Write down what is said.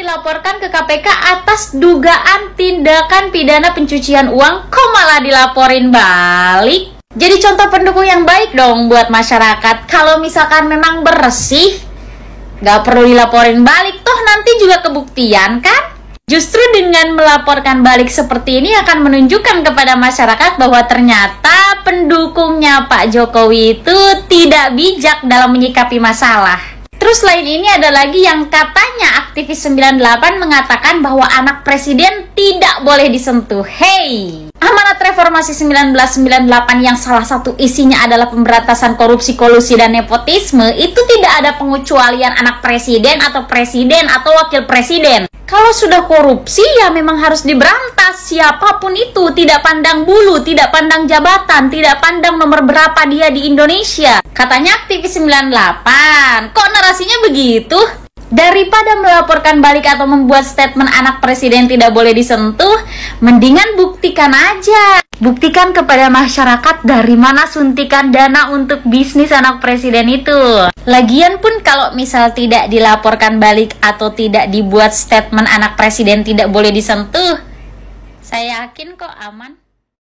dilaporkan ke KPK atas dugaan tindakan pidana pencucian uang, kok malah dilaporin balik? Jadi contoh pendukung yang baik dong buat masyarakat. Kalau misalkan memang bersih, gak perlu dilaporin balik, toh nanti juga kebuktian kan? Justru dengan melaporkan balik seperti ini akan menunjukkan kepada masyarakat bahwa ternyata pendukungnya Pak Jokowi itu tidak bijak dalam menyikapi masalah. Terus selain ini ada lagi yang katanya aktivis 98 mengatakan bahwa anak presiden tidak boleh disentuh. Hey! Amanat Reformasi 1998 yang salah satu isinya adalah pemberantasan korupsi, kolusi, dan nepotisme itu tidak ada pengecualian anak presiden atau wakil presiden. Kalau sudah korupsi ya memang harus diberantas, siapapun itu, tidak pandang bulu, tidak pandang jabatan, tidak pandang nomor berapa dia di Indonesia. Katanya aktivis 98, kok narasinya begitu? Daripada melaporkan balik atau membuat statement anak presiden tidak boleh disentuh, mendingan buktikan aja. Buktikan kepada masyarakat dari mana suntikan dana untuk bisnis anak presiden itu. Lagian pun kalau misal tidak dilaporkan balik atau tidak dibuat statement anak presiden tidak boleh disentuh, saya yakin kok aman.